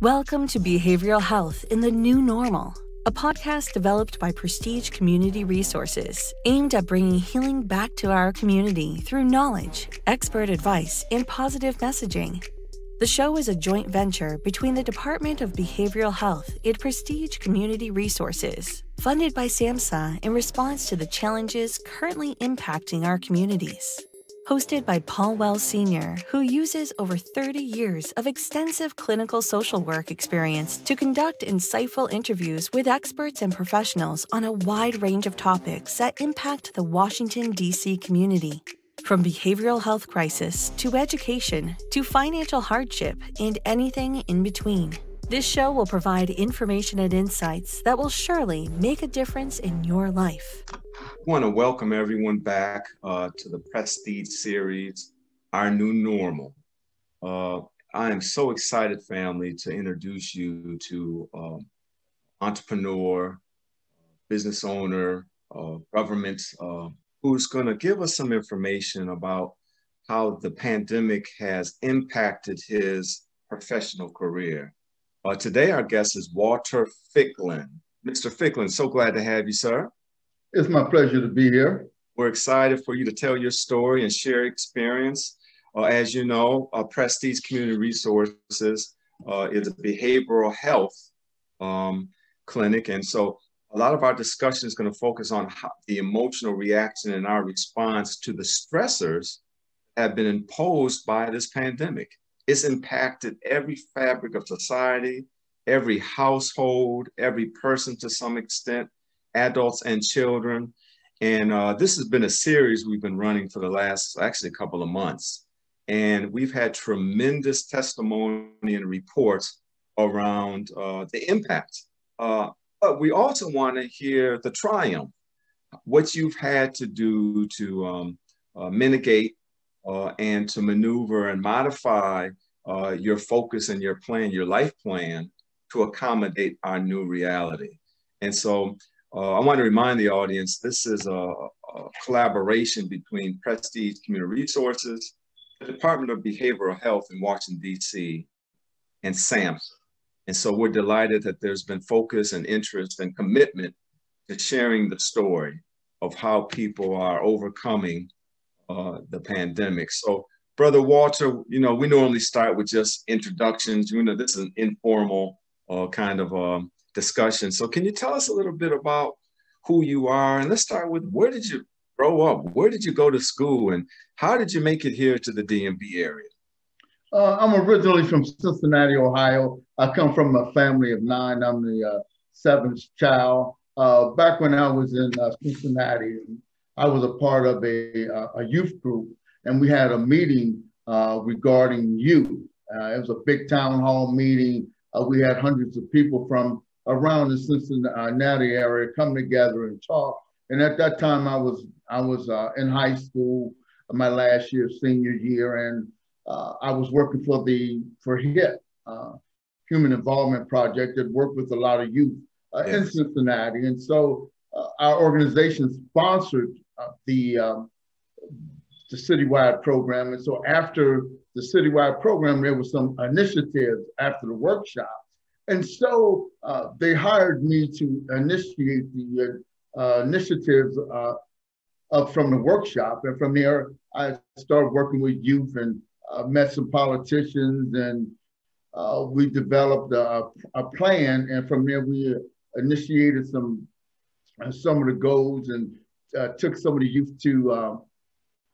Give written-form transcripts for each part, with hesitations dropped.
Welcome to Behavioral Health in the New Normal, a podcast developed by Prestige Community Resources, aimed at bringing healing back to our community through knowledge, expert advice, and positive messaging. The show is a joint venture between the Department of Behavioral Health and Prestige Community Resources, funded by SAMHSA in response to the challenges currently impacting our communities. Hosted by Paul Wells Sr., who uses over 30 years of extensive clinical social work experience to conduct insightful interviews with experts and professionals on a wide range of topics that impact the Washington, D.C. community. From behavioral health crisis to education to financial hardship and anything in between. This show will provide information and insights that will surely make a difference in your life. I want to welcome everyone back to the Prestige series, Our New Normal. I am so excited, family, to introduce you to entrepreneur, business owner, government, who's going to give us some information about how the pandemic has impacted his professional career. Today, our guest is Walter Ficklin. Mr. Ficklin, so glad to have you, sir. It's my pleasure to be here. We're excited for you to tell your story and share experience. As you know, Prestige Community Resources is a behavioral health clinic. And so a lot of our discussion is going to focus on how the emotional reaction and our response to the stressors that have been imposed by this pandemic. It's impacted every fabric of society, every household, every person to some extent, adults and children. And this has been a series we've been running for the last actually couple of months. And we've had tremendous testimony and reports around the impact. But we also want to hear the triumph, what you've had to do to mitigate and to maneuver and modify your focus and your plan, your life plan, to accommodate our new reality. And so I want to remind the audience, this is a collaboration between Prestige Community Resources, the Department of Behavioral Health in Washington, D.C., and SAMHSA. And so we're delighted that there's been focus and interest and commitment to sharing the story of how people are overcoming the pandemic. So, Brother Walter, you know, we normally start with just introductions. You know, this is an informal kind of discussion. So can you tell us a little bit about who you are? And let's start with, where did you grow up? Where did you go to school? And how did you make it here to the DMV area? I'm originally from Cincinnati, Ohio. I come from a family of 9. I'm the 7th child. Back when I was in Cincinnati, I was a part of a youth group, and we had a meeting regarding youth. It was a big town hall meeting. We had hundreds of people from around the Cincinnati area come together and talk. And at that time, I was in high school, my last year, senior year, and I was working for HIT, Human Involvement Project, that worked with a lot of youth in Cincinnati. And so our organization sponsored the citywide program. And so after the citywide program, there were some initiatives after the workshop. And so they hired me to initiate the initiatives from the workshop. And from there, I started working with youth and met some politicians, and we developed a plan. And from there, we initiated some of the goals and took some of the youth to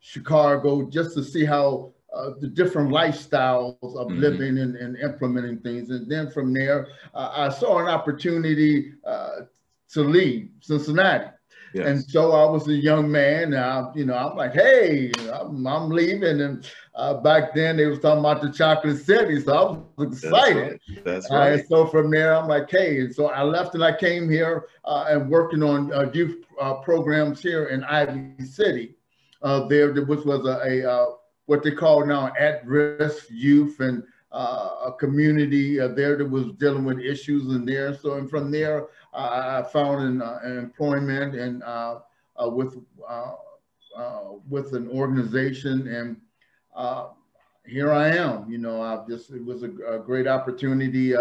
Chicago just to see how the different lifestyles of living and implementing things. And then from there, I saw an opportunity to leave Cincinnati. Yes. And so I was a young man, you know, I'm like, hey, I'm leaving. And back then they was talking about the Chocolate City, so I was excited. That's right. And so from there, I'm like, hey, and so I left and I came here and working on youth programs here in Ivy City. Which was a what they call now at-risk youth, and a community there that was dealing with issues in there. So, and from there, I found an employment and with an organization, and here I am. It was a great opportunity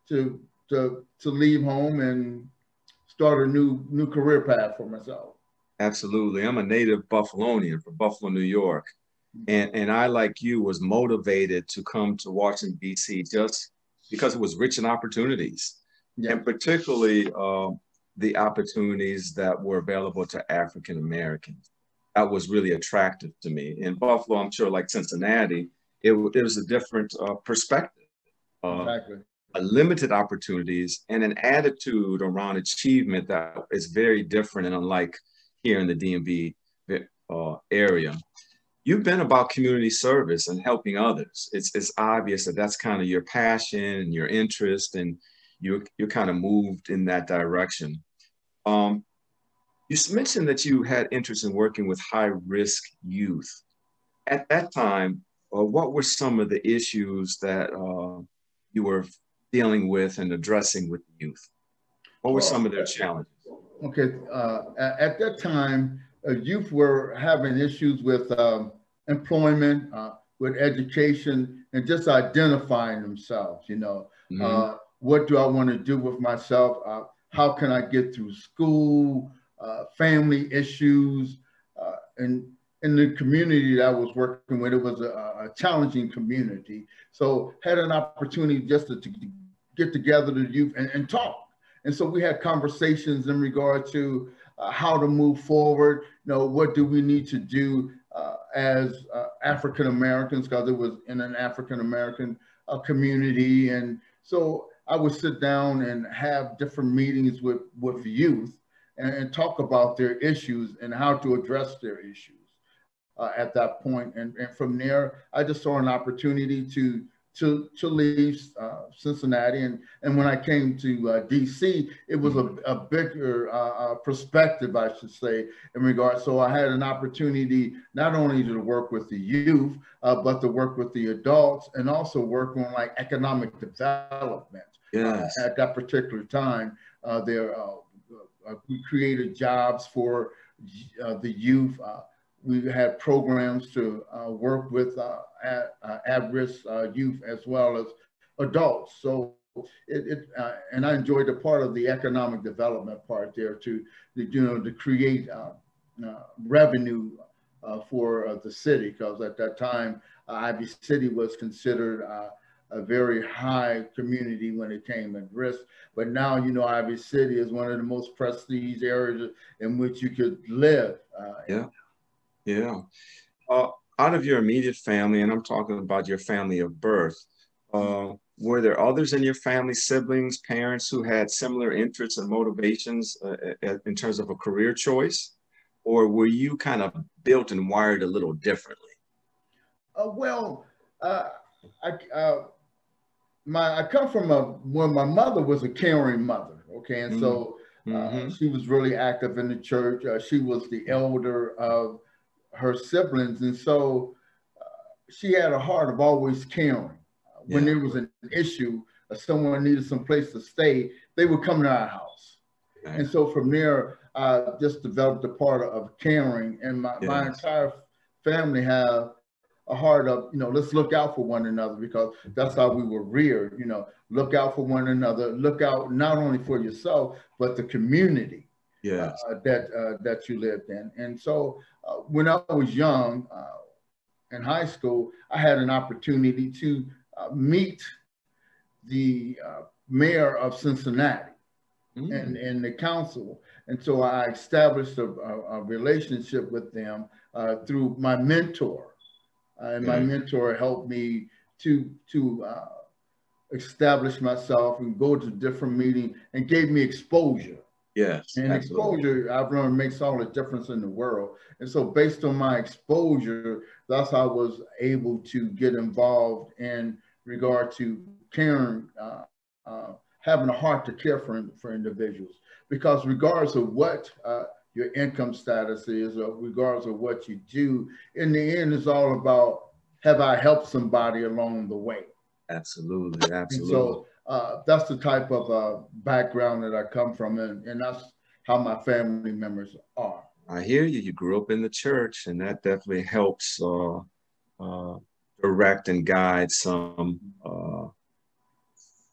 to leave home and start a new career path for myself. Absolutely. I'm a native Buffalonian from Buffalo, New York. And I, like you, was motivated to come to Washington, D.C. just because it was rich in opportunities, and particularly the opportunities that were available to African Americans. That was really attractive to me. In Buffalo, I'm sure, like Cincinnati, it was a different perspective. Exactly. Limited opportunities and an attitude around achievement that is very different and unlike here in the DMV area. You've been about community service and helping others. It's obvious that that's kind of your passion and your interest, and you're kind of moved in that direction. You mentioned that you had interest in working with high-risk youth. At that time, what were some of the issues that you were dealing with and addressing with youth? What were some of their challenges? Okay, at that time, youth were having issues with employment, with education, and just identifying themselves. What do I want to do with myself? How can I get through school? Family issues, and in the community that I was working with, it was a challenging community. So had an opportunity just to get together the youth and talk. And so we had conversations in regard to how to move forward. What do we need to do as African Americans, because it was in an African American community. And so I would sit down and have different meetings with youth and talk about their issues and how to address their issues at that point. And from there, I just saw an opportunity to leave Cincinnati. And when I came to DC, it was a bigger perspective, I should say, in regards. So I had an opportunity not only to work with the youth, but to work with the adults and also work on like economic development. Yes. At that particular time, we created jobs for the youth. We had programs to work with at-risk youth as well as adults. So and I enjoyed the part of the economic development part there to create revenue for the city, because at that time, Ivy City was considered a very high community when it came at risk. But now, Ivy City is one of the most prestige areas in which you could live. Yeah. Out of your immediate family, and I'm talking about your family of birth, were there others in your family, siblings, parents who had similar interests and motivations in terms of a career choice? Or were you kind of built and wired a little differently? I come from when my mother was a caring mother, okay? And so she was really active in the church. She was the elder of her siblings. And so she had a heart of always caring. When there was an issue, or someone needed some place to stay, they would come to our house. And so from there, I just developed a part of caring. And my entire family have a heart of, let's look out for one another, because that's how we were reared, look out for one another, look out not only for yourself, but the community that you lived in. And so when I was young, in high school, I had an opportunity to meet the mayor of Cincinnati and the council. And so I established a relationship with them through my mentor. And my mentor helped me to establish myself and go to different meetings and gave me exposure. Yes, and absolutely. exposure, I've learned, makes all the difference in the world. And so based on my exposure, that's how I was able to get involved in regard to caring, having a heart to care for individuals. Because regardless of what your income status is, or regardless of what you do, in the end, it's all about, have I helped somebody along the way? Absolutely, absolutely. And so that's the type of background that I come from, and that's how my family members are. I hear you. You grew up in the church, and that definitely helps direct and guide some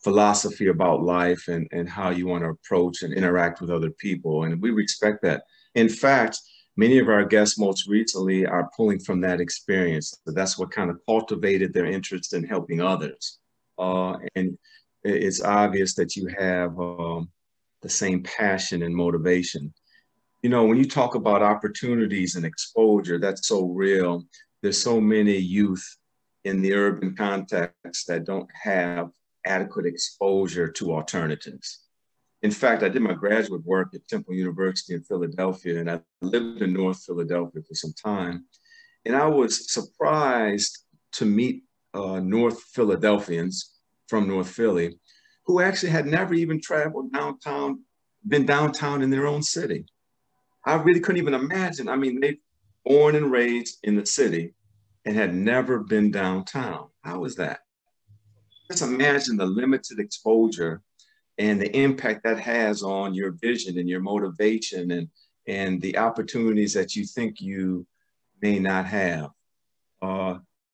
philosophy about life and how you want to approach and interact with other people. And we respect that. In fact, many of our guests most recently are pulling from that experience. So that's what kind of cultivated their interest in helping others. And it's obvious that you have the same passion and motivation. You know, when you talk about opportunities and exposure, that's so real. There's so many youth in the urban context that don't have adequate exposure to alternatives. In fact, I did my graduate work at Temple University in Philadelphia, and I lived in North Philadelphia for some time. And I was surprised to meet North Philadelphians from North Philly who actually had never even traveled downtown, been downtown in their own city. I really couldn't even imagine. I mean, they born and raised in the city and had never been downtown. How is that? Just imagine the limited exposure and the impact that has on your vision and your motivation and the opportunities that you think you may not have.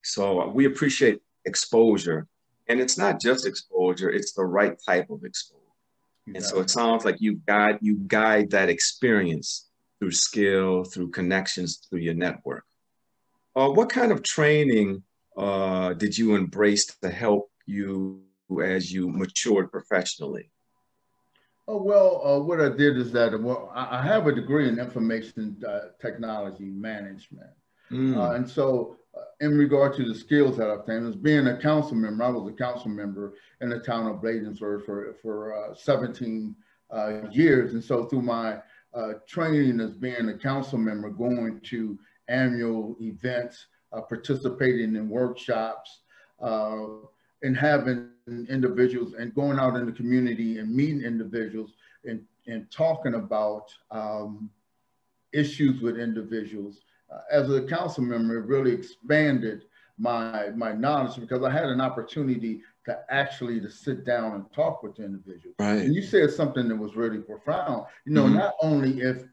So we appreciate exposure. And it's not just exposure, it's the right type of exposure. And so it sounds like you guide that experience through skill, through connections, through your network. What kind of training did you embrace to help you as you matured professionally? Oh, well, what I did is that, well, I have a degree in information technology management. And so in regard to the skills that I've obtained, as being a council member, I was a council member in the town of Bladensburg for 17 years. And so through my training as being a council member, going to annual events, participating in workshops, and having individuals and going out in the community and meeting individuals and talking about issues with individuals. As a council member, it really expanded my knowledge because I had an opportunity to actually sit down and talk with the individuals. Right. And you said something that was really profound. You know, not only if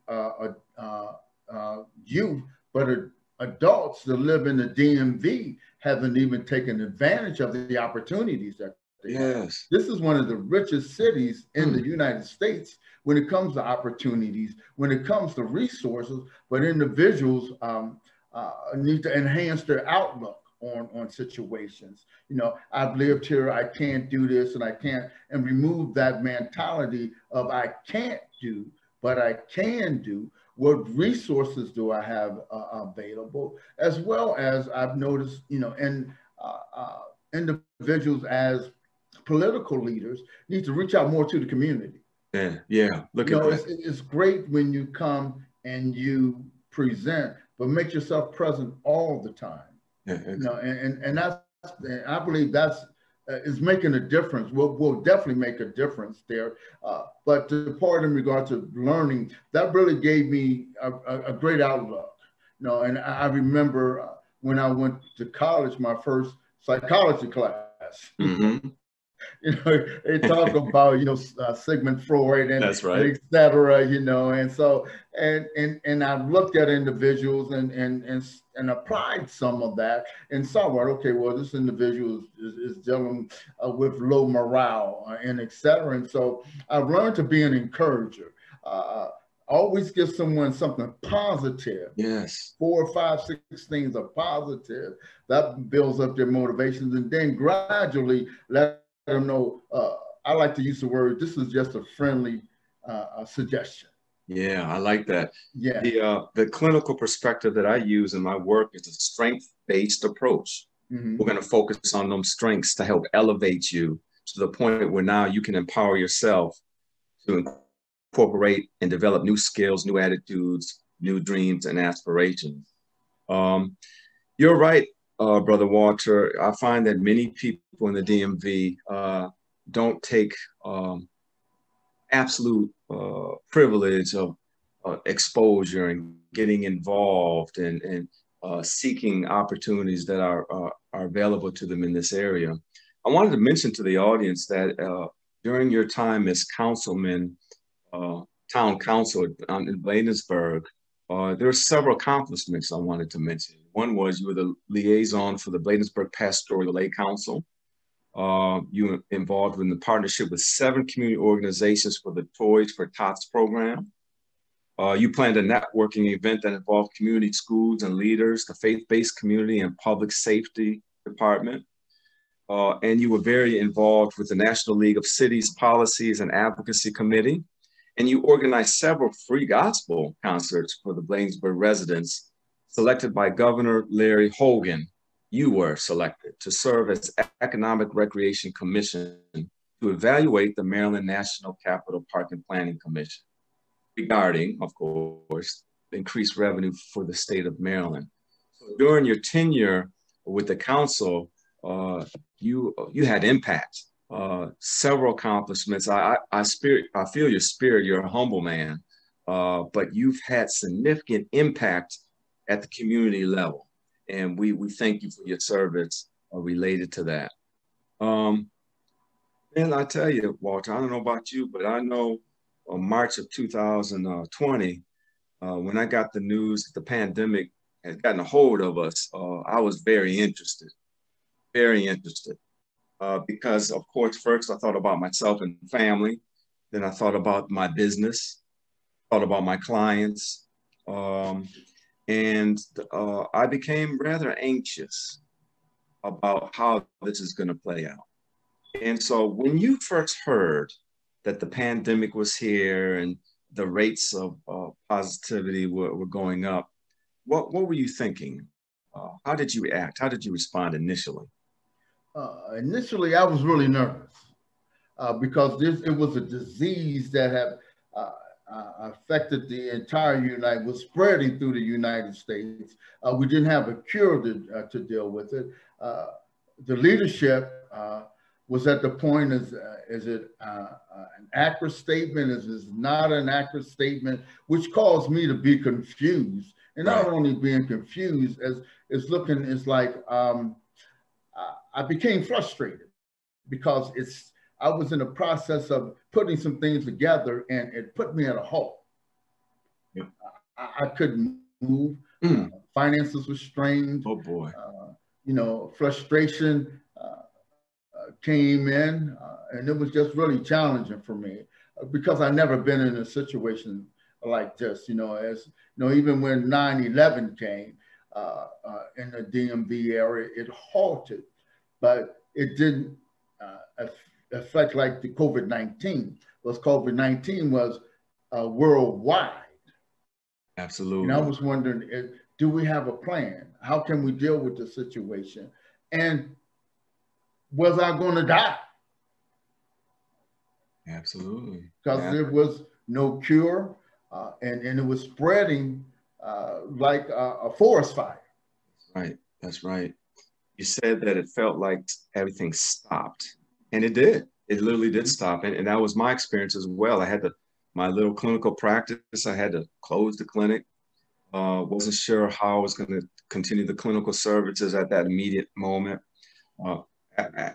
youth, but adults that live in the DMV haven't even taken advantage of the opportunities that they have. This is one of the richest cities in the United States when it comes to opportunities, when it comes to resources, but individuals need to enhance their outlook on situations. You know, I've lived here, I can't do this and I can't, and remove that mentality of I can't do, but I can do. What resources do I have available? As well as I've noticed, you know, and individuals as political leaders need to reach out more to the community. Yeah. Look at that. It's great when you come and you present, but make yourself present all the time. You know, and that's, I believe that's is making a difference. Will definitely make a difference there. But the part in regard to learning, that really gave me a great outlook. You know, and I remember when I went to college, my first psychology class. You know, they talk about, you know, Sigmund Freud and, that's right, and et cetera, you know, and so, and I've looked at individuals and applied some of that and saw, well, okay, well, this individual is dealing with low morale and et cetera. And so I've learned to be an encourager. Always give someone something positive. 4, 5, 6 things are positive. That builds up their motivations, and then gradually let them know, I like to use the word, this is just a friendly suggestion. Yeah, I like that. Yeah. The clinical perspective that I use in my work is a strength-based approach. We're going to focus on those strengths to help elevate you to the point where now you can empower yourself to incorporate and develop new skills, new attitudes, new dreams and aspirations. You're right, Brother Walter. I find that many people in the DMV don't take absolute privilege of exposure and getting involved and seeking opportunities that are available to them in this area. I wanted to mention to the audience that during your time as councilman, town council in Bladensburg, There were several accomplishments I wanted to mention. One was you were the liaison for the Bladensburg Pastoral Lay Council. You were involved in the partnership with 7 community organizations for the Toys for Tots program. You planned a networking event that involved community schools and leaders, the faith-based community and public safety department. And you were very involved with the National League of Cities Policies and Advocacy Committee. And you organized several free gospel concerts for the Bladensburg residents, selected by Governor Larry Hogan. You were selected to serve as Economic Recreation Commission to evaluate the Maryland National Capital Park and Planning Commission regarding, of course, increased revenue for the state of Maryland. So during your tenure with the council, you had impact, several accomplishments. I feel your spirit. You're a humble man, but you've had significant impact at the community level, and we thank you for your service related to that. And I tell you, Walter, I don't know about you, but I know March of 2020, when I got the news that the pandemic had gotten a hold of us, I was very interested. Because of course, first I thought about myself and family, then I thought about my business, thought about my clients, and I became rather anxious about how this is going to play out. And so when you first heard that the pandemic was here and the rates of positivity were going up, what were you thinking? How did you react? How did you respond initially? Initially, I was really nervous because it was a disease that had affected the entire was spreading through the United States. We didn't have a cure to deal with it. The leadership was at the point, is it an accurate statement? Is it not an accurate statement? Which caused me to be confused. And not only being confused, it's like, I became frustrated because I was in the process of putting some things together and it put me at a halt. Yep. I couldn't move. Finances were strained. Oh boy. Frustration came in and it was just really challenging for me because I've never been in a situation like this, even when 9/11 came in the DMV area, it halted. But it didn't affect like the COVID-19, because COVID-19 was worldwide. Absolutely. And I was wondering, do we have a plan? How can we deal with the situation? And was I going to die? Absolutely. Because there was no cure and it was spreading like a forest fire. Right, that's right. You said that it felt like everything stopped, and it did. It literally did stop, and that was my experience as well. I had my little clinical practice. I had to close the clinic. Wasn't sure how I was going to continue the clinical services at that immediate moment. I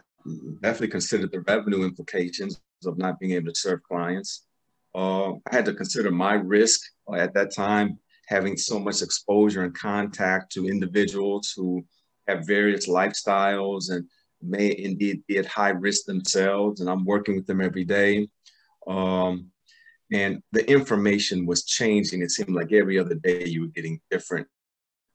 definitely considered the revenue implications of not being able to serve clients. I had to consider my risk at that time, having so much exposure and contact to individuals who have various lifestyles and may indeed be at high risk themselves. And I'm working with them every day. And the information was changing. It seemed like every other day you were getting different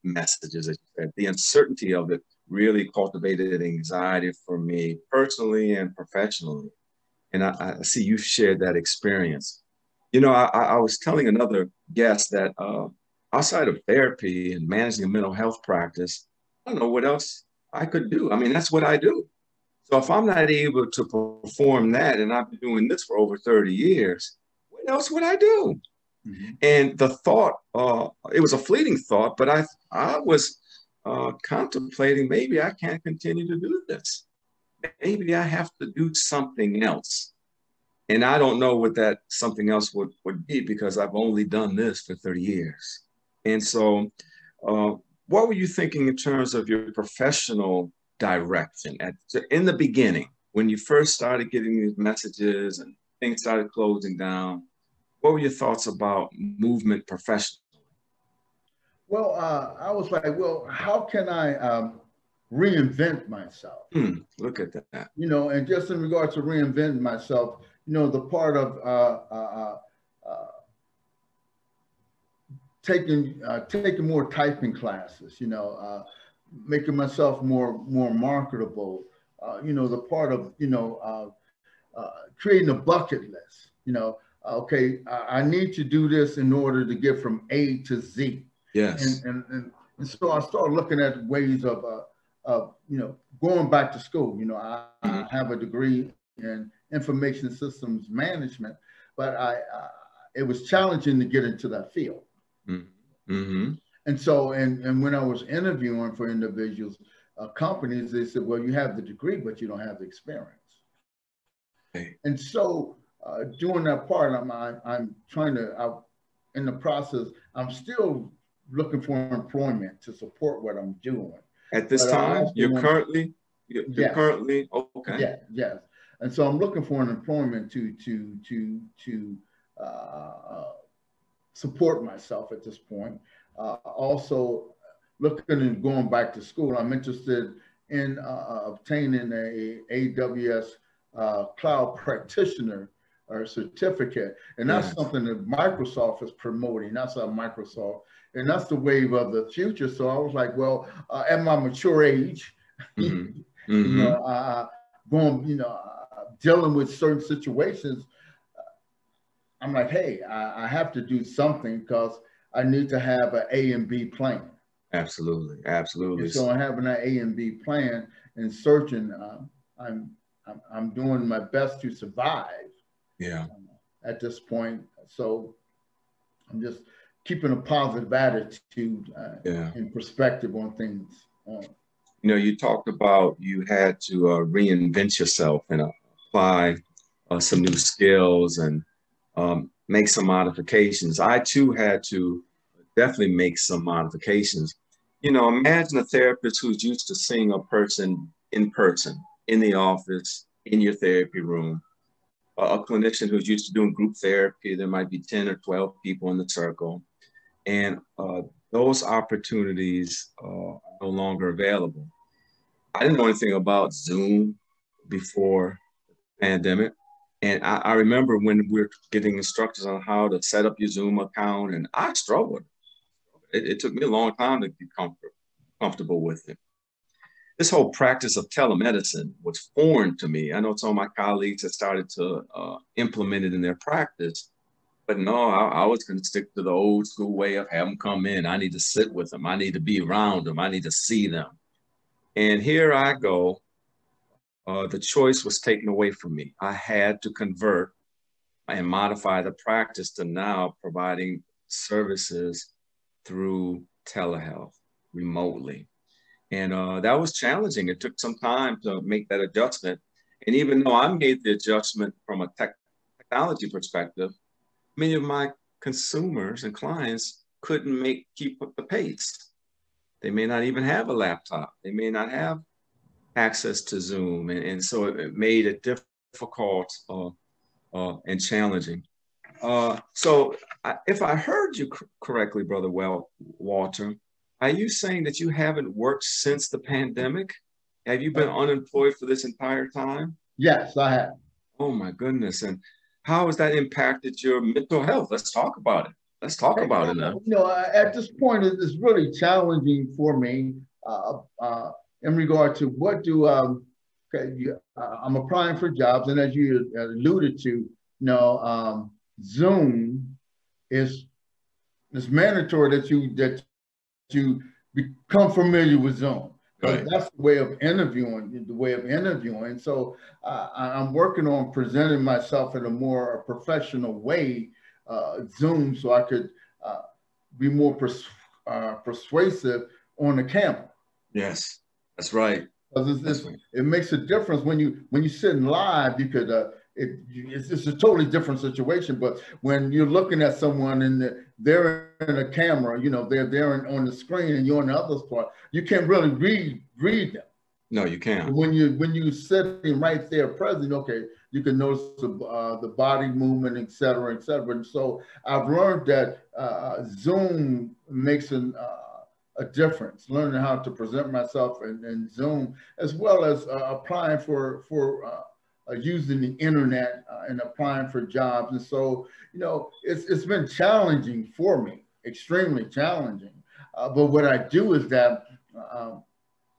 messages, as you said. The uncertainty of it really cultivated anxiety for me personally and professionally. And I see you shared that experience. I was telling another guest that outside of therapy and managing a mental health practice, I don't know what else I could do. I mean, that's what I do. So if I'm not able to perform that, and I've been doing this for over 30 years, what else would I do? Mm-hmm. And the thought, it was a fleeting thought, but I was contemplating, maybe I can't continue to do this. Maybe I have to do something else. And I don't know what that something else would be, because I've only done this for 30 years. And so what were you thinking in terms of your professional direction in the beginning, when you first started getting these messages and things started closing down? What were your thoughts about movement professionally? Well, I was like, well, how can I reinvent myself? Look at that. You know, and just in regards to reinventing myself, you know, the part of taking more typing classes, you know, making myself more marketable, you know, the part of, you know, creating a bucket list, you know, okay, I need to do this in order to get from A to Z. Yes. And so I started looking at ways of, you know, going back to school. You know, I have a degree in information systems management, but it was challenging to get into that field. And so, and when I was interviewing for individuals, companies, they said, well, you have the degree, but you don't have the experience. And so doing that part, I'm trying to, in the process, I'm still looking for employment to support what I'm doing. At this time, you're currently okay. Yeah, yes. And so I'm looking for an employment to support myself at this point. Also looking and going back to school, I'm interested in obtaining a AWS cloud practitioner or certificate. And that's something that Microsoft is promoting. That's how Microsoft, and that's the wave of the future. So I was like, well, at my mature age, you know, going, you know, dealing with certain situations, I'm like, hey, I have to do something because I need to have an A and B plan. Absolutely, absolutely. And so I'm having an A and B plan and searching. I'm doing my best to survive. Yeah. At this point, so I'm just keeping a positive attitude and perspective on things. You know, you talked about you had to reinvent yourself and apply some new skills and make some modifications. I too had to definitely make some modifications. You know, imagine a therapist who's used to seeing a person, in the office, in your therapy room. A clinician who's used to doing group therapy, there might be 10 or 12 people in the circle. And those opportunities are no longer available. I didn't know anything about Zoom before the pandemic. And I remember when we were getting instructions on how to set up your Zoom account, and I struggled. It took me a long time to get comfortable with it. This whole practice of telemedicine was foreign to me. I know some of my colleagues have started to implement it in their practice, but no, I was going to stick to the old school way of have them come in. I need to sit with them. I need to be around them. I need to see them. And here I go. The choice was taken away from me. I had to convert and modify the practice to now providing services through telehealth remotely. And that was challenging. It took some time to make that adjustment. And even though I made the adjustment from a technology perspective, many of my consumers and clients couldn't keep up the pace. They may not even have a laptop. They may not have access to Zoom. And so it made it difficult and challenging. So if I heard you correctly, Brother Walter, are you saying that you haven't worked since the pandemic? Have you been unemployed for this entire time? Yes, I have. Oh my goodness. And how has that impacted your mental health? Let's talk about it. Let's talk about it now. You know, at this point, it's really challenging for me in regard to what do, I'm applying for jobs. And as you alluded to, you know, Zoom it's mandatory that you become familiar with Zoom. Right. That's the way of interviewing. So I'm working on presenting myself in a more professional way, Zoom, so I could be more persuasive on the camera. Yes, that's right. It makes a difference when you sitting live. You could it's a totally different situation. But when you're looking at someone and they're in a camera, you know, they're there on the screen and you're on the other part, you can't really read them. No, you can't. When you sitting right there present, okay, you can notice the body movement, et cetera, et cetera. And so I've learned that Zoom makes a difference, learning how to present myself in Zoom, as well as applying for using the internet and applying for jobs. And so, you know, it's been challenging for me, extremely challenging. But what I do is that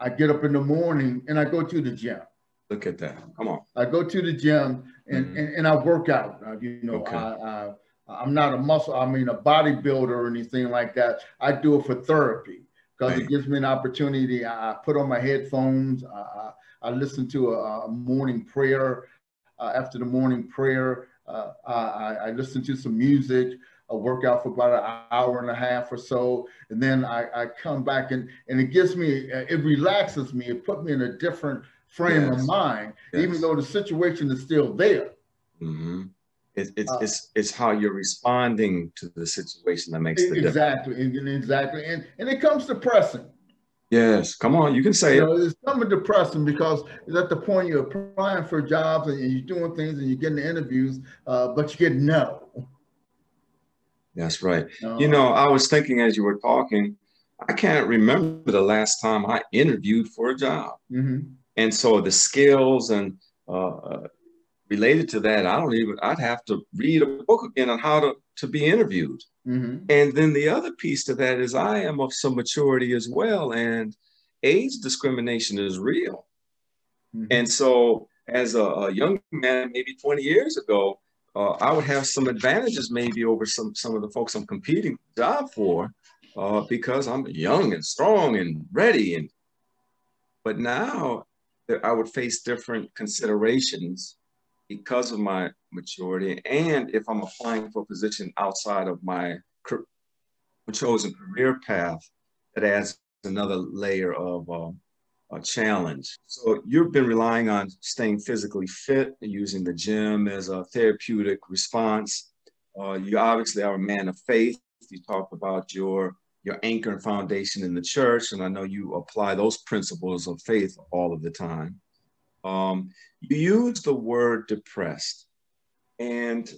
I get up in the morning and I go to the gym. Look at that. Come on. I go to the gym and I work out. You know, Okay. I'm not a bodybuilder or anything like that. I do it for therapy because it gives me an opportunity. I put on my headphones. I listen to a morning prayer. After the morning prayer, I listen to some music. I work out for about an hour and a half or so. And then I come back and it gives me, it relaxes me. It puts me in a different frame of mind, even though the situation is still there. Mm-hmm. It's how you're responding to the situation that makes the difference. Exactly. And it comes depressing. Yes, come on, you can say it. It's something depressing because it's at the point you're applying for jobs and you're doing things and you're getting the interviews, but you get no. That's right. You know, I was thinking as you were talking, I can't remember the last time I interviewed for a job. Mm-hmm. And so the skills and related to that, I'd have to read a book again on how to be interviewed. Mm-hmm. And then the other piece to that is I am of some maturity as well. And age discrimination is real. Mm-hmm. And so as a young man, maybe 20 years ago, I would have some advantages maybe over some of the folks I'm competing job for because I'm young and strong and ready. But now I would face different considerations because of my maturity. And if I'm applying for a position outside of my chosen career path, that adds another layer of a challenge. So you've been relying on staying physically fit, using the gym as a therapeutic response. You obviously are a man of faith. You talked about your anchor and foundation in the church, and I know you apply those principles of faith all of the time. You use the word depressed, and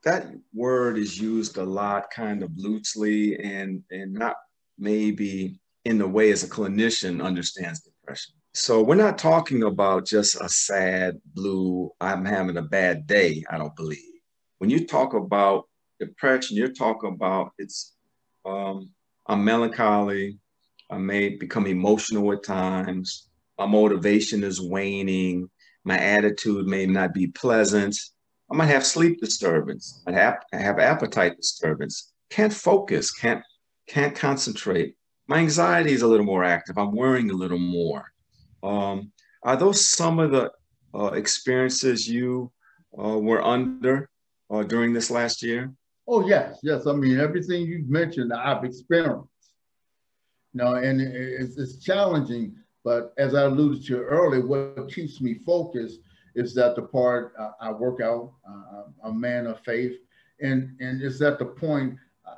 that word is used a lot kind of loosely and not maybe in the way as a clinician understands depression. So we're not talking about just a sad, blue, I'm having a bad day, I don't believe. When you talk about depression, you're talking about I'm melancholy, I may become emotional at times, my motivation is waning, my attitude may not be pleasant, I might have sleep disturbance, I have appetite disturbance, can't focus, can't concentrate. My anxiety is a little more active. I'm worrying a little more. Are those some of the experiences you were under during this last year? Oh, yes. I mean, everything you've mentioned, I've experienced. And it's challenging, but as I alluded to earlier, what keeps me focused is that the part I work out, I'm a man of faith, and it's at the point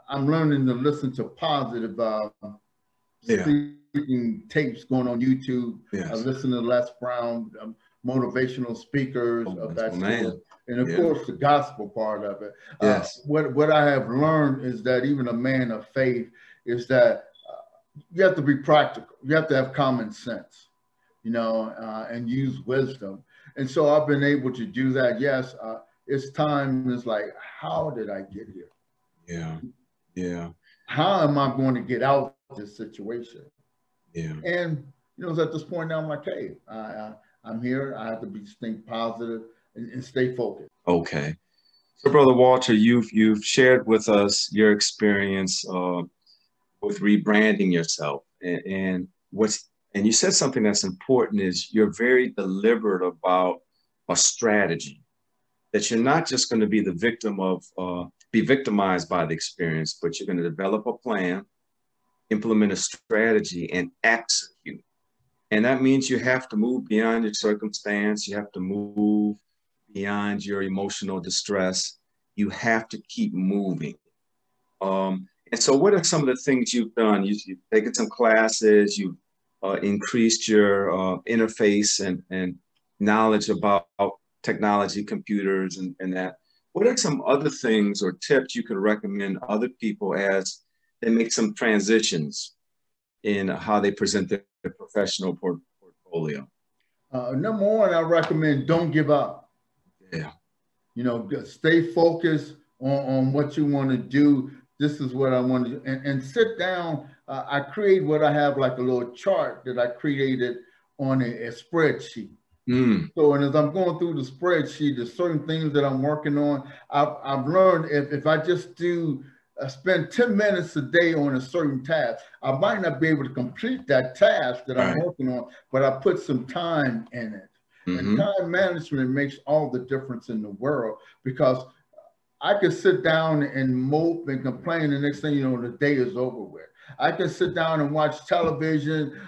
I'm learning to listen to positive speaking tapes going on YouTube. Yes. I listen to Les Brown, motivational speakers of that sort. And of course, the gospel part of it. Yes. What I have learned is that even a man of faith is that you have to be practical. You have to have common sense, and use wisdom. And so I've been able to do that. Yes, it's time. It's like, how did I get here? Yeah. How am I going to get out of this situation? Yeah. And, it's at this point now, I'm like, hey, I'm here. I have to think positive and stay focused. Okay. So, Brother Walter, you've shared with us your experience with rebranding yourself. And you said something that's important is you're very deliberate about a strategy, that you're not just going to be the victim of be victimized by the experience, but you're going to develop a plan, implement a strategy, and execute. And that means you have to move beyond your circumstance. You have to move beyond your emotional distress. You have to keep moving. And so what are some of the things you've done? You've taken some classes, you've increased your interface and knowledge about technology, computers, and that. What are some other things or tips you could recommend other people as they make some transitions in how they present their professional portfolio? Number one, I recommend don't give up. Yeah. You know, just stay focused on what you want to do. This is what I want to do. And sit down. I create what I have like a little chart that I created on a spreadsheet. So, and as I'm going through the spreadsheet, there's certain things that I'm working on. I've learned if I just spend 10 minutes a day on a certain task, I might not be able to complete that task that I'm working on, but I put some time in it. And time management makes all the difference in the world, because I could sit down and mope and complain, the next thing you know, the day is over with. I can sit down and watch television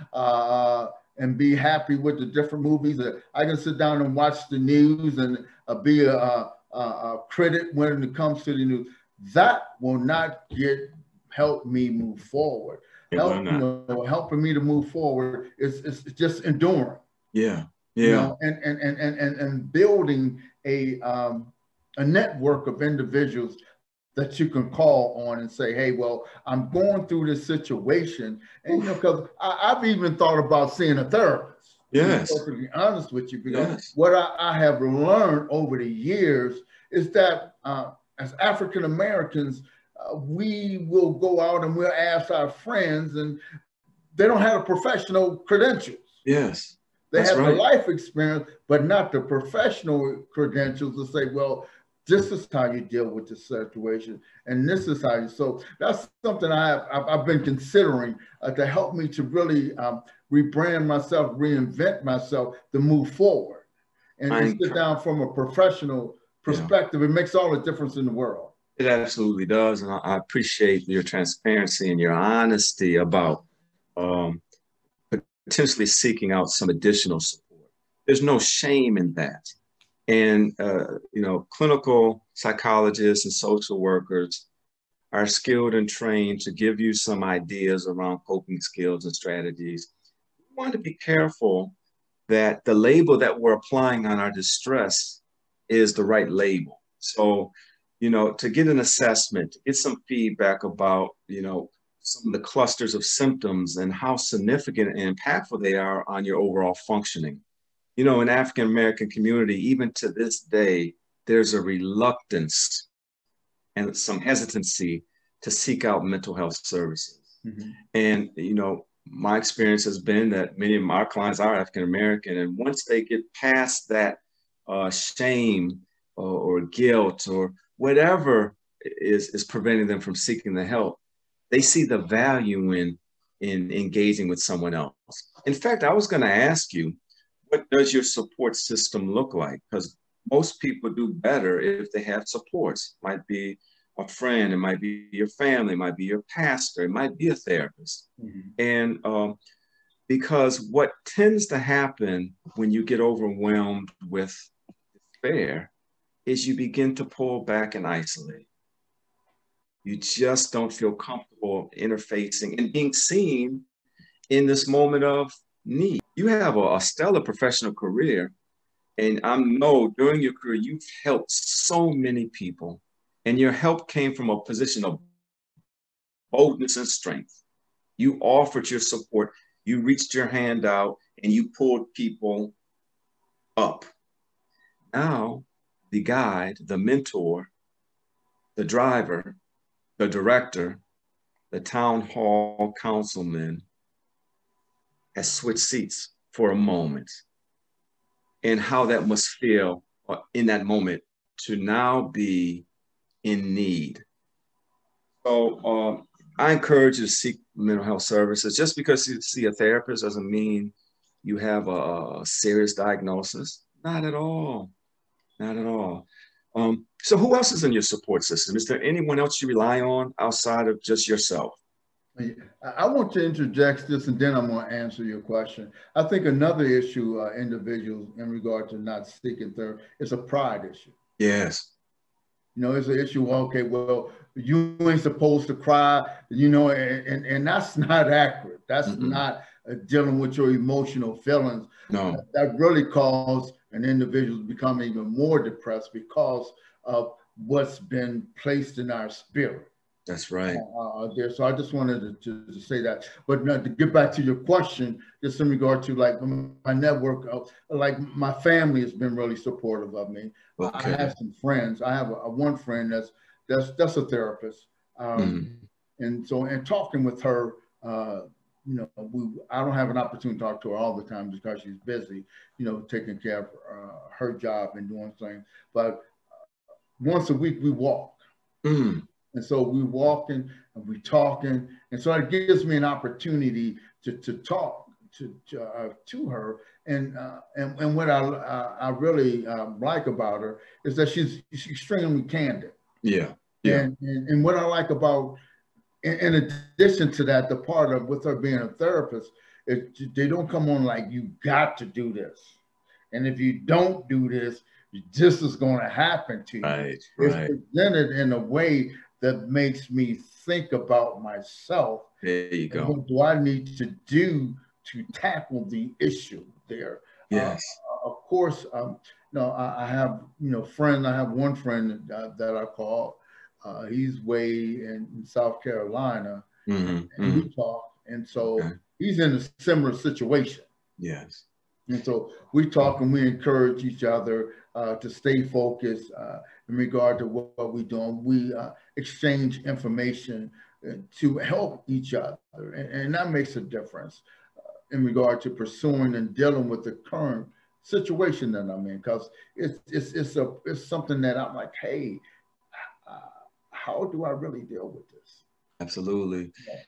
and be happy with the different movies. I can sit down and watch the news and be a critic when it comes to the news. That will not help me move forward. Helping me to move forward is just enduring. Yeah. You know, and building a network of individuals that you can call on and say, hey, well, I'm going through this situation. And, you know, because I've even thought about seeing a therapist. Yes. To be perfectly honest with you, because what I have learned over the years is that as African Americans, we will go out and we'll ask our friends, and they don't have professional credentials. Yes. They have the life experience, but not the professional credentials to say, well, this is how you deal with the situation, and this is how you. So that's something I've been considering to help me to really rebrand myself, reinvent myself, to move forward, and sit down from a professional perspective. It makes all the difference in the world. It absolutely does, and I appreciate your transparency and your honesty about potentially seeking out some additional support. There's no shame in that. And, you know, clinical psychologists and social workers are skilled and trained to give you some ideas around coping skills and strategies. We want to be careful that the label that we're applying on our distress is the right label. So, you know, to get an assessment, to get some feedback about, you know, some of the clusters of symptoms and how significant and impactful they are on your overall functioning. You know, in African American community, even to this day, there's a reluctance and some hesitancy to seek out mental health services. And, you know, my experience has been that many of our clients are African American, and once they get past that shame or guilt or whatever is preventing them from seeking the help, they see the value in engaging with someone else. In fact, I was going to ask you, what does your support system look like? Because most people do better if they have supports. It might be a friend, it might be your family, it might be your pastor, it might be a therapist. And because what tends to happen when you get overwhelmed with despair is you begin to pull back and isolate. You just don't feel comfortable interfacing and being seen in this moment of need. You have a stellar professional career, and I know during your career, you've helped so many people, and your help came from a position of boldness and strength. You offered your support, you reached your hand out, and you pulled people up. Now, the guide, the mentor, the driver, the director, the town hall councilman has switched seats for a moment, and how that must feel in that moment to now be in need. So I encourage you to seek mental health services. Just because you see a therapist doesn't mean you have a serious diagnosis. Not at all. Not at all. So who else is in your support system? Is there anyone else you rely on outside of just yourself? I want to interject this, and then I'm going to answer your question. I think another issue individuals in regard to not seeking therapy is a pride issue. Yes. You know, it's an issue, okay, well, you ain't supposed to cry, you know, and that's not accurate. That's not dealing with your emotional feelings. No. That really causes an individual to become even more depressed because of what's been placed in our spirit. That's right. There. So I just wanted to say that. But to get back to your question, just in regard to like my network, like my family has been really supportive of me. Okay. I have some friends. I have one friend that's a therapist. And so, and talking with her, you know, I don't have an opportunity to talk to her all the time because she's busy, you know, taking care of her job and doing things. But once a week we walk. And so we walking and we talking. And so it gives me an opportunity to talk to her. And what I really like about her is that she's extremely candid. Yeah. Yeah. And what I like about, in addition to that, the part of with her being a therapist, they don't come on like, you got to do this. And if you don't do this, this is going to happen to you. Right. It's presented in a way that makes me think about myself. There you go. What do I need to do to tackle the issue there? Yes. Of course, you know, I have, you know, friends. I have one friend that I call. He's way in South Carolina, and we talk. And so he's in a similar situation. Yes. And so we talk and we encourage each other to stay focused in regard to what we're doing. We exchange information to help each other. And that makes a difference in regard to pursuing and dealing with the current situation that I'm in. Because it's something that I'm like, hey, how do I really deal with this? Absolutely. Yeah.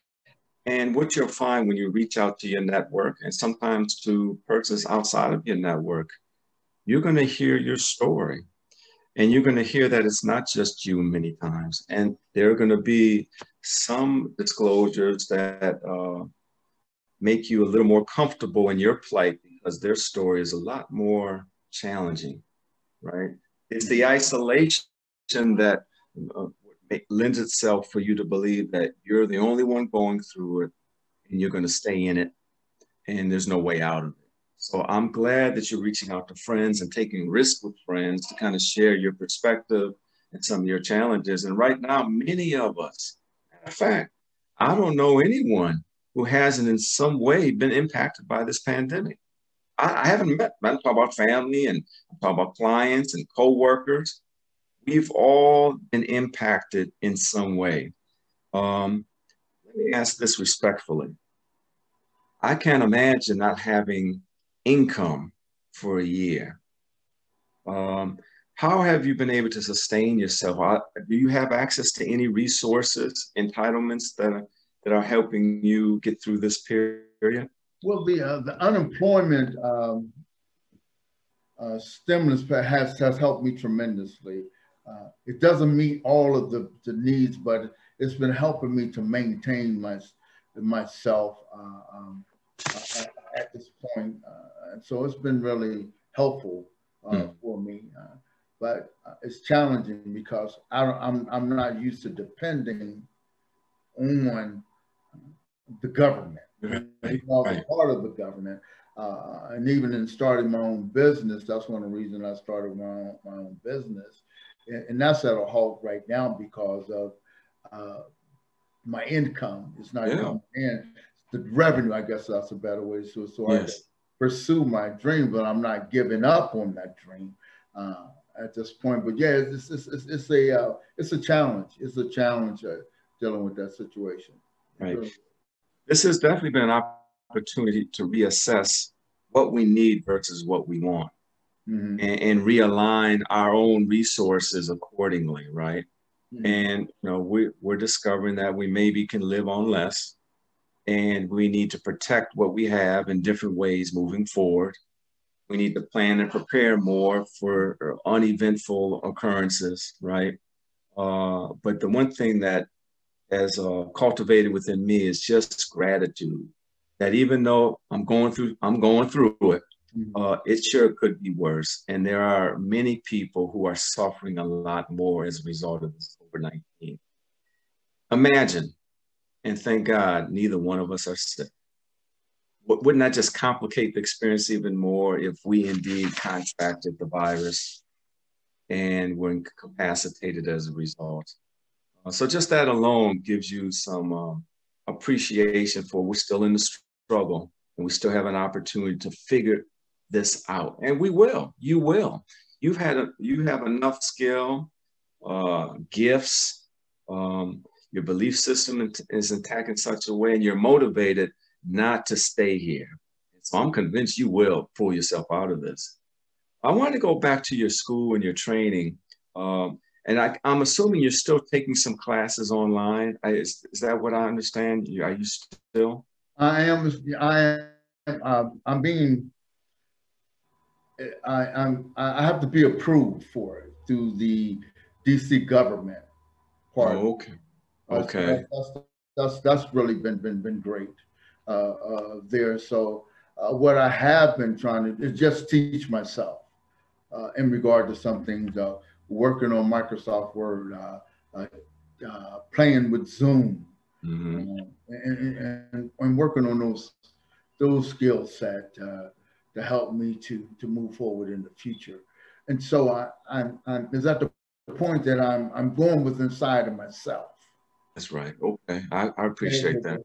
And what you'll find when you reach out to your network and sometimes to persons outside of your network, you're going to hear your story. And you're going to hear that it's not just you many times. And there are going to be some disclosures that make you a little more comfortable in your plight because their story is a lot more challenging, right? It's the isolation that lends itself for you to believe that you're the only one going through it and you're going to stay in it and there's no way out of it. So I'm glad that you're reaching out to friends and taking risks with friends to kind of share your perspective and some of your challenges. And right now, many of us, matter of fact, I don't know anyone who hasn't in some way been impacted by this pandemic. I haven't met, I'm talking about family and I'm talking about clients and coworkers. We've all been impacted in some way. Let me ask this respectfully. I can't imagine not having income for a year. How have you been able to sustain yourself? Do you have access to any resources, entitlements that are helping you get through this period? Well, the unemployment stimulus has helped me tremendously. It doesn't meet all of the needs, but it's been helping me to maintain myself at this point. And so it's been really helpful for me. But it's challenging because I'm not used to depending on the government. Right. I'm part of the government. And even in starting my own business, that's one of the reasons I started my own business. And that's at a halt right now because of my income is not coming in. The revenue, I guess that's a better way to say it. So I can pursue my dream, but I'm not giving up on that dream at this point. But yeah, it's a challenge. It's a challenge dealing with that situation. Right. This has definitely been an opportunity to reassess what we need versus what we want, and realign our own resources accordingly, right? And you know, we're discovering that we maybe can live on less, and we need to protect what we have in different ways moving forward. We need to plan and prepare more for uneventful occurrences, right? But the one thing that has cultivated within me is just gratitude. That even though I'm going through it, it sure could be worse. And there are many people who are suffering a lot more as a result of this COVID-19. Imagine, and thank God, neither one of us are sick. wouldn't that just complicate the experience even more if we indeed contracted the virus and were incapacitated as a result? So just that alone gives you some appreciation for we're still in the struggle and we still have an opportunity to figure this out. And we will, you will. You have enough skill, gifts, your belief system is intact in such a way, and you're motivated not to stay here. So I'm convinced you will pull yourself out of this. I want to go back to your school and your training. And I'm assuming you're still taking some classes online. Is that what I understand? Are you still? I am. I'm being. I have to be approved for it through the DC government part. Oh, okay. Okay. So that's really been great there. So what I have been trying to is just teach myself in regard to some things. Working on Microsoft Word, playing with Zoom, and working on those skill set to help me to move forward in the future. And so I'm is at the point that I'm going with inside of myself. That's right. Okay, I appreciate that.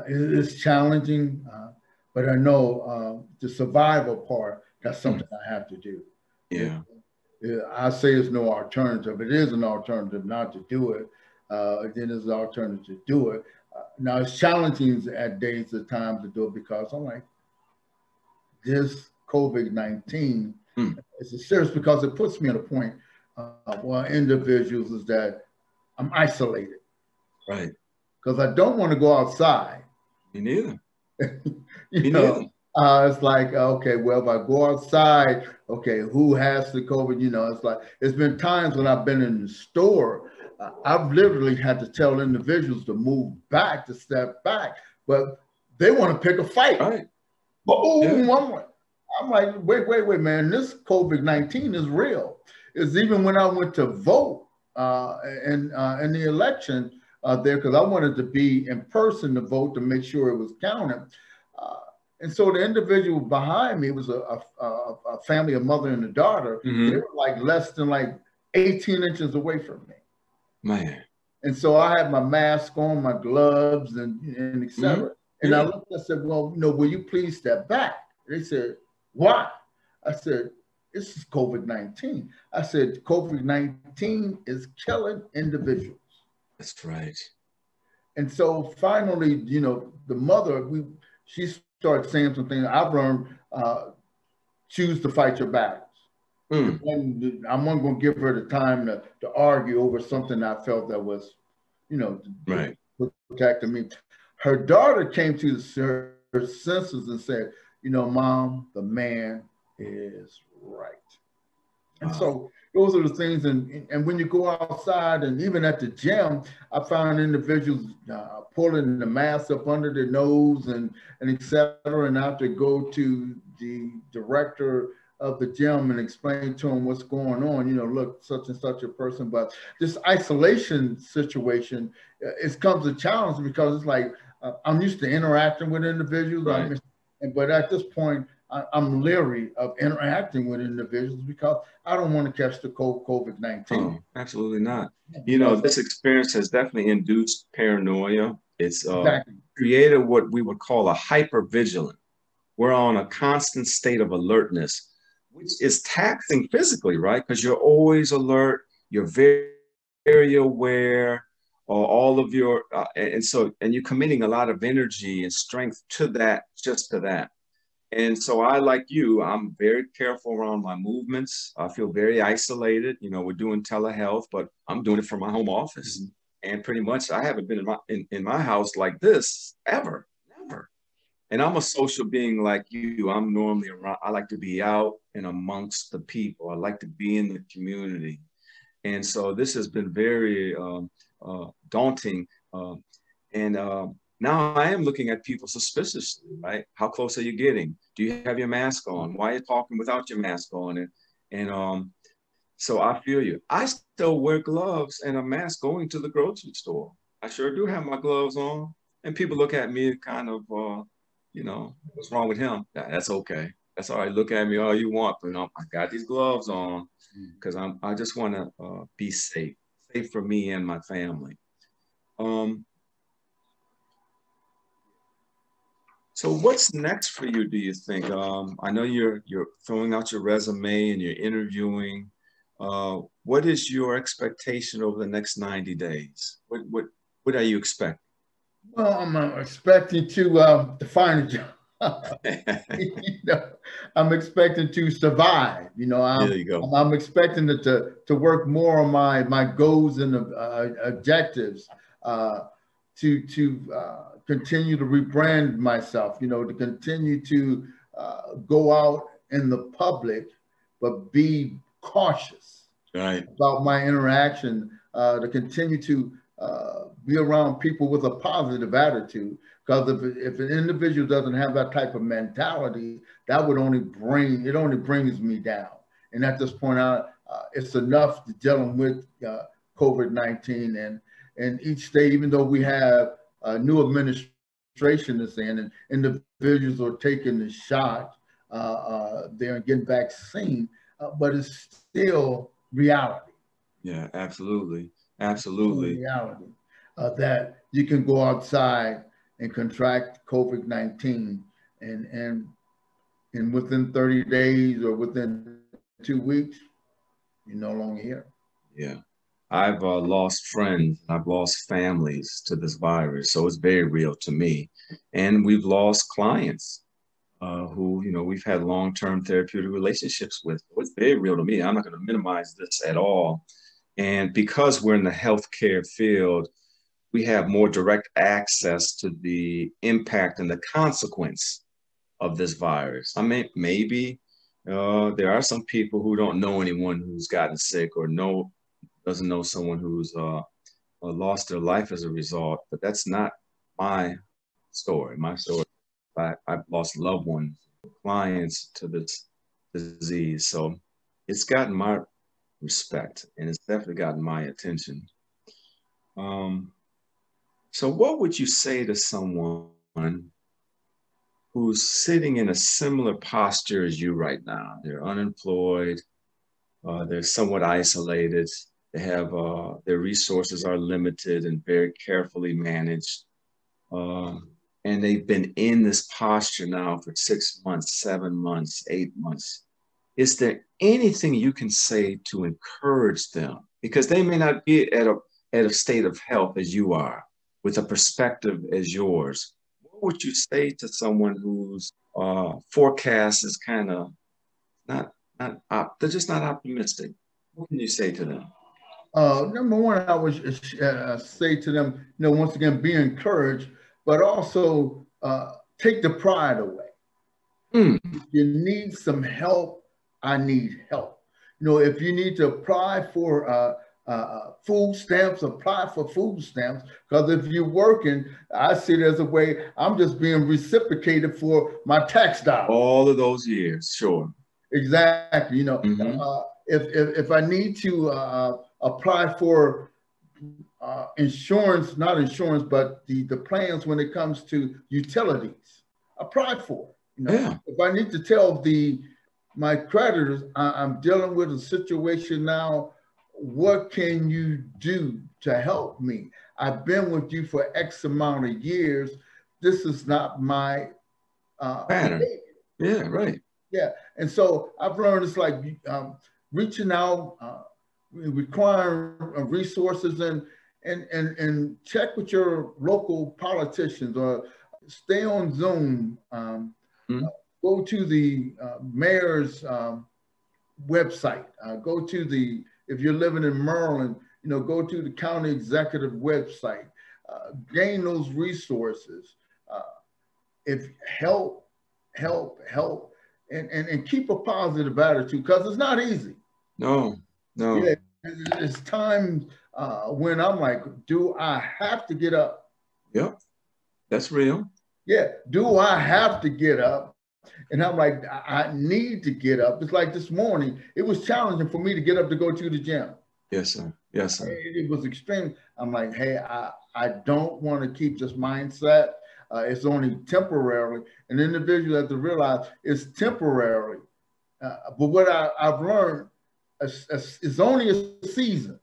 It's challenging, but I know the survival part, that's something I have to do. Yeah. I say it's no alternative. It is an alternative not to do it. Then there's an alternative to do it. Now it's challenging at days of time to do it because I'm like, this COVID-19 is serious because it puts me at a point where individuals is that I'm isolated. Right. Because I don't want to go outside. Me neither. Me neither. It's like, okay, well, if I go outside, okay, who has the COVID? It's like, it's been times when I've been in the store, I've literally had to tell individuals to move back, to step back, but they want to pick a fight. Right. Boom, yeah. I'm like, wait, man, this COVID-19 is real. It's even when I went to vote in the election there, because I wanted to be in person to vote to make sure it was counted. And so the individual behind me was a family, a mother and a daughter. They were like less than like 18 inches away from me. Man. And so I had my mask on, my gloves, and et cetera. And I looked, I said, well, will you please step back? They said, why? I said, this is COVID-19. I said, COVID-19 is killing individuals. That's right. And so finally, the mother, she started saying something. I've learned, choose to fight your battles. And I'm not going to give her the time to argue over something I felt that was, right, protecting me. Her daughter came to her senses and said, Mom, the man is right. And so those are the things. And when you go outside and even at the gym, I found individuals pulling the mask up under their nose and et cetera. And I have to go to the director of the gym and explain to him what's going on, look, such and such a person. But this isolation situation, it comes a challenge because it's like, I'm used to interacting with individuals. Right. But at this point, I'm leery of interacting with individuals because I don't want to catch the COVID-19. Oh, absolutely not. This experience has definitely induced paranoia. It's created what we would call a hypervigilant. We're on a constant state of alertness, which is taxing physically, right? Because you're always alert. You're very, very aware. All of your, and you're committing a lot of energy and strength to that, just to that. And so I, like you, I'm very careful around my movements. I feel very isolated. We're doing telehealth, but I'm doing it from my home office. And pretty much I haven't been in my house like this ever, never. And I'm a social being like you. I'm normally around, I like to be out and amongst the people. I like to be in the community. And so this has been very daunting. Now I am looking at people suspiciously, right? How close are you getting? Do you have your mask on? Why are you talking without your mask on? And so I feel you. I still wear gloves and a mask going to the grocery store. I sure do have my gloves on. And people look at me kind of, you know, what's wrong with him? That's okay. That's all right. Look at me all you want, but I got these gloves on because I just want to be safe for me and my family. So what's next for you, do you think? I know you're throwing out your resume and you're interviewing. What is your expectation over the next 90 days? What are you expecting? Well, I'm expecting to find a job. You know, I'm expecting to survive. You know, There you go. I'm expecting to work more on my goals and objectives. To continue to rebrand myself, you know, to continue to go out in the public, but be cautious about my interaction, to continue to be around people with a positive attitude. Because if an individual doesn't have that type of mentality, that would only brings me down. And at this point, it's enough to dealing with COVID-19 and each day, even though we have a new administration is in and individuals are taking the shot, they're getting vaccine, but it's still reality. Yeah, absolutely. Absolutely. Reality that you can go outside and contract COVID-19 and within 30 days or within 2 weeks, you're no longer here. Yeah. I've lost friends, I've lost families to this virus, so it's very real to me. And we've lost clients who, you know, we've had long-term therapeutic relationships with. So it's very real to me. I'm not going to minimize this at all. And because we're in the healthcare field, we have more direct access to the impact and the consequence of this virus. I mean, maybe there are some people who don't know anyone who's gotten sick or doesn't know someone who's lost their life as a result, but that's not my story. My story, I've lost loved ones, clients to this disease. So it's gotten my respect and it's definitely gotten my attention. So what would you say to someone who's sitting in a similar posture as you right now? They're unemployed, they're somewhat isolated, they have their resources are limited and very carefully managed. And they've been in this posture now for 6 months, 7 months, 8 months. Is there anything you can say to encourage them? Because they may not be at a state of health as you are, with a perspective as yours. What would you say to someone whose forecast is kind of they're just not optimistic? What can you say to them? Number one, I would say to them, you know, once again, be encouraged, but also take the pride away. If you need some help, I need help. You know, if you need to apply for food stamps, apply for food stamps, because if you're working, I see it as a way I'm just being reciprocated for my tax dollars. All of those years, sure. Exactly. You know, if I need to apply for insurance, not insurance, but the plans when it comes to utilities, apply for it. You know, if I need to tell my creditors I'm dealing with a situation now, what can you do to help me? I've been with you for X amount of years. This is not my pattern. Yeah, right. Yeah, and so I've learned it's like reaching out, requiring resources, and check with your local politicians or stay on Zoom. Go to the mayor's website. Go to if you're living in Maryland, you know, go to the county executive website. Gain those resources. If help, and keep a positive attitude, because it's not easy. No. Yeah, it's times when I'm like, do I have to get up? Yep, that's real. Yeah, do I have to get up? And I'm like, I need to get up. It's like this morning, it was challenging for me to get up to go to the gym. Yes, sir. Yes, sir. It was extreme. I'm like, hey, I don't want to keep this mindset. it's only temporarily. An individual has to realize it's temporary. But what I've learned is only a season.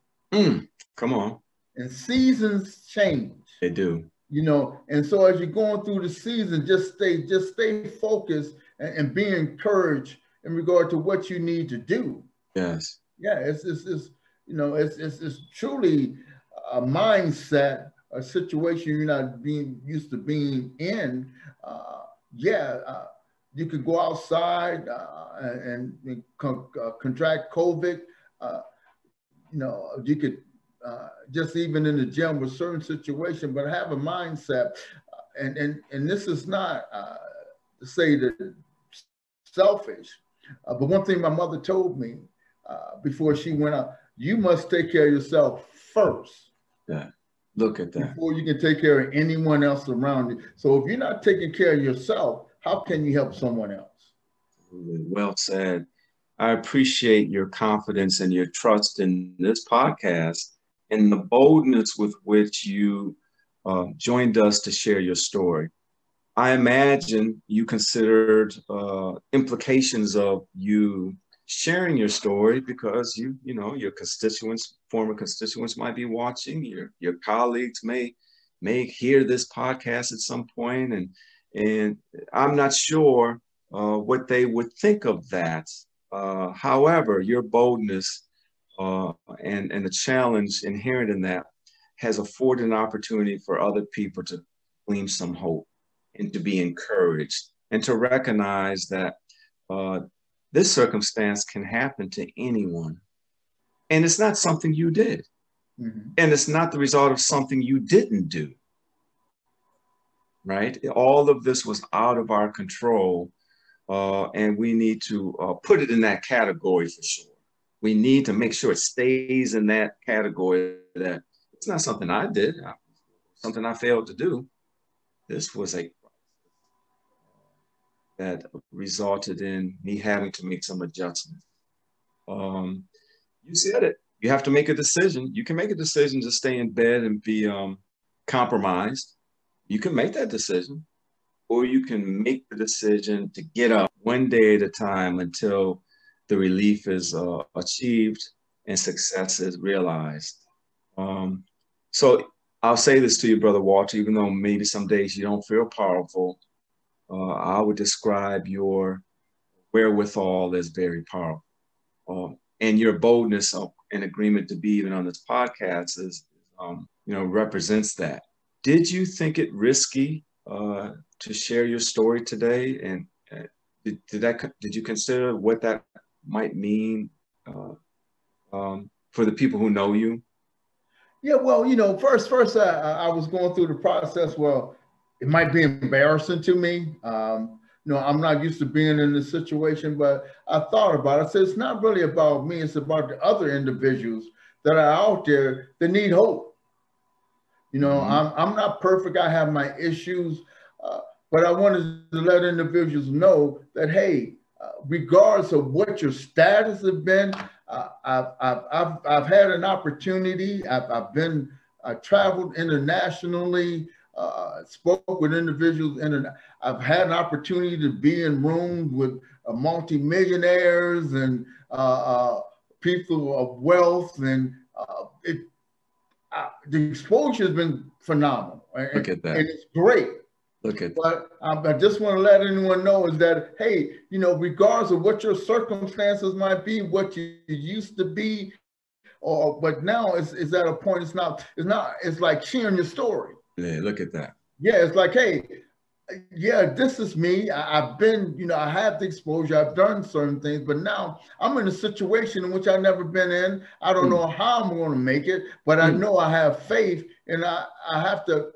Come on. And seasons change. They do. You know, and so as you're going through the season, just stay focused and be encouraged in regard to what you need to do. Yes. Yeah, it's you know, it's truly a mindset, a situation you're not being used to being in. You could go outside and contract COVID. You know, you could just even in the gym with certain situations, but have a mindset. And this is not to say that selfish, but one thing my mother told me before she went out, you must take care of yourself first. Yeah, look at that. Before you can take care of anyone else around you. So if you're not taking care of yourself, how can you help someone else? Well said. I appreciate your confidence and your trust in this podcast and the boldness with which you joined us to share your story. I imagine you considered implications of you sharing your story because you know your constituents, former constituents might be watching. Your colleagues may hear this podcast at some point, and I'm not sure what they would think of that. However, your boldness and the challenge inherent in that has afforded an opportunity for other people to glean some hope and to be encouraged and to recognize that this circumstance can happen to anyone. And it's not something you did. Mm-hmm. And it's not the result of something you didn't do. Right? All of this was out of our control. And we need to put it in that category for sure. We need to make sure it stays in that category that it's not something I did, something I failed to do. This was a that resulted in me having to make some adjustments. You said it. You have to make a decision. You can make a decision to stay in bed and be compromised. You can make that decision. Or you can make the decision to get up one day at a time until the relief is achieved and success is realized. So I'll say this to you, Brother Walter, even though maybe some days you don't feel powerful, I would describe your wherewithal as very powerful. And your boldness and agreement to be even on this podcast is, represents that. Did you think it risky to share your story today? And did you consider what that might mean for the people who know you? Yeah, well, first I was going through the process. Well, it might be embarrassing to me. I'm not used to being in this situation, but I thought about it. I said, it's not really about me. It's about the other individuals that are out there that need hope. Mm-hmm. I'm not perfect. I have my issues, but I wanted to let individuals know that, hey, regardless of what your status has been, I've had an opportunity. I've traveled internationally, spoke with individuals, and I've had an opportunity to be in rooms with multimillionaires and people of wealth, and the exposure has been phenomenal. Look at that. And it's great. Look at that. But I just want to let anyone know is that, hey, regardless of what your circumstances might be, what you used to be, but now it's at a point, it's like sharing your story. Yeah, look at that. Yeah, it's like, hey, yeah, this is me. I've been, I have the exposure. I've done certain things, but now I'm in a situation in which I've never been in. I don't know how I'm going to make it, but I know I have faith, and I have to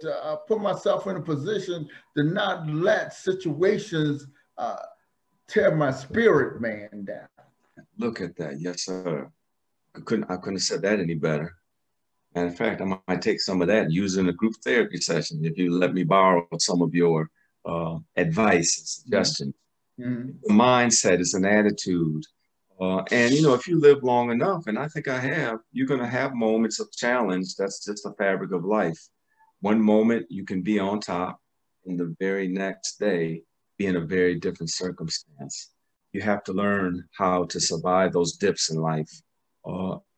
put myself in a position to not let situations tear my spirit man down. Look at that. Yes, sir. I couldn't have said that any better. Matter of fact, I might take some of that and use it in a group therapy session if you let me borrow some of your advice and suggestions. Mm-hmm. The mindset is an attitude. And, if you live long enough, and I think I have, you're going to have moments of challenge. That's just the fabric of life. One moment you can be on top, and the very next day be in a very different circumstance. You have to learn how to survive those dips in life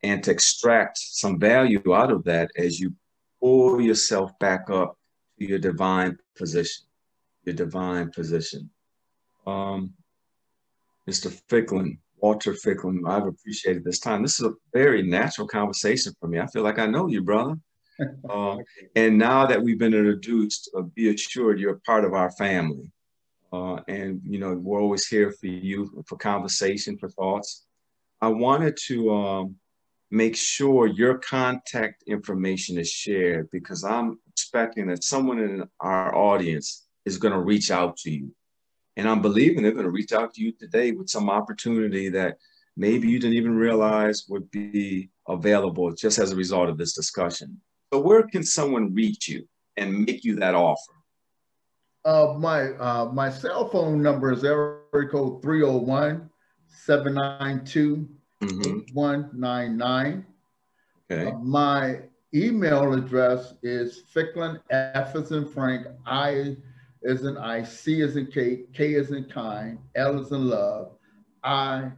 and to extract some value out of that as you pull yourself back up to your divine position, your divine position. Mr. Ficklin, Walter Ficklin, I've appreciated this time. This is a very natural conversation for me. I feel like I know you, brother. And now that we've been introduced, be assured you're a part of our family. And, you know, we're always here for you, for conversation, for thoughts. I wanted to make sure your contact information is shared because I'm expecting that someone in our audience is going to reach out to you. And I'm believing they're going to reach out to you today with some opportunity that maybe you didn't even realize would be available just as a result of this discussion. So where can someone reach you and make you that offer? My cell phone number is area code 301-792-8199. Okay. My email address is Ficklin, F as in Frank, I as in I, C as in K, K as in kind, L as in love, I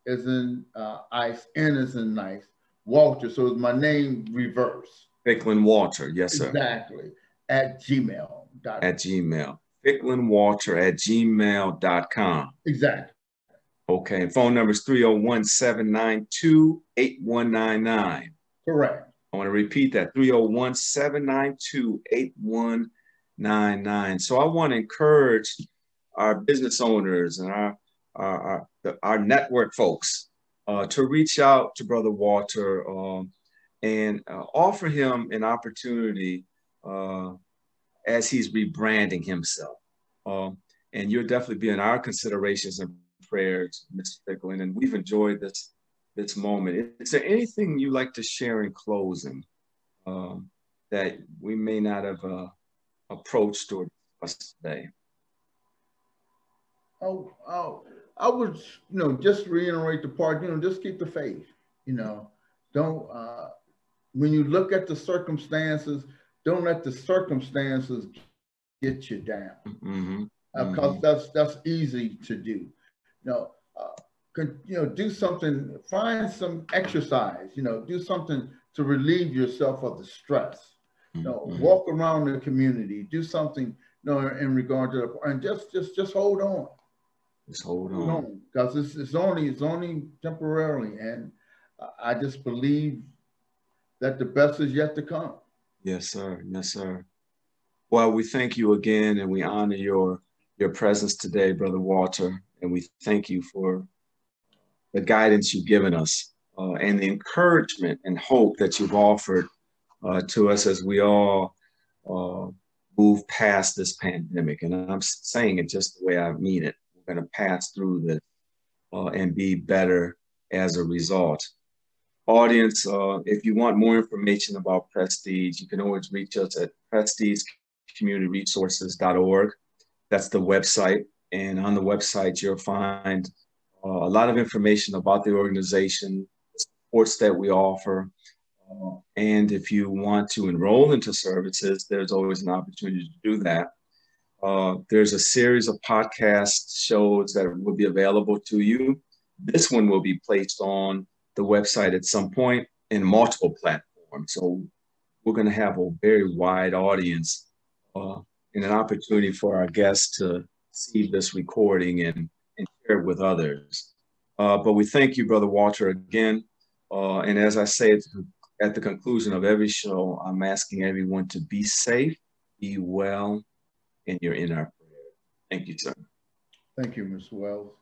as in ice, N as in nice, Walter. So it's my name reverse. Ficklin Walter, yes, sir. Exactly. At gmail.com. At Gmail. FicklinWalter@gmail.com. Exactly. Okay. And phone number is 301-792-8199. Correct. I want to repeat that, 301-792-8199. So I want to encourage our business owners and our network folks to reach out to Brother Walter and offer him an opportunity as he's rebranding himself. And you'll definitely be in our considerations and prayers, Mr. Ficklin, and we've enjoyed this moment. Is there anything you like to share in closing that we may not have approached or discussed today? I would, just reiterate the part, just keep the faith, don't, when you look at the circumstances, don't let the circumstances get you down. Because that's easy to do. Do something, find some exercise, do something to relieve yourself of the stress. Walk around the community, do something, in regard to and just hold on. Just hold on. Because it's only temporarily, and I just believe that the best is yet to come. Yes, sir. Yes, sir. Well, we thank you again, and we honor your presence today, Brother Walter, and we thank you for the guidance you've given us and the encouragement and hope that you've offered to us as we all move past this pandemic. And I'm saying it just the way I mean it. We're going to pass through this and be better as a result. Audience, if you want more information about Prestige, you can always reach us at prestigecommunityresources.org. That's the website. And on the website, you'll find a lot of information about the organization, the supports that we offer. And if you want to enroll into services, there's always an opportunity to do that. There's a series of podcast shows that will be available to you. This one will be placed on the website at some point in multiple platforms. So we're going to have a very wide audience and an opportunity for our guests to see this recording and share it with others. But we thank you, Brother Walter, again. And as I say at the conclusion of every show, I'm asking everyone to be safe, be well, and you're in our prayer. Thank you, sir. Thank you, Mr. Wells.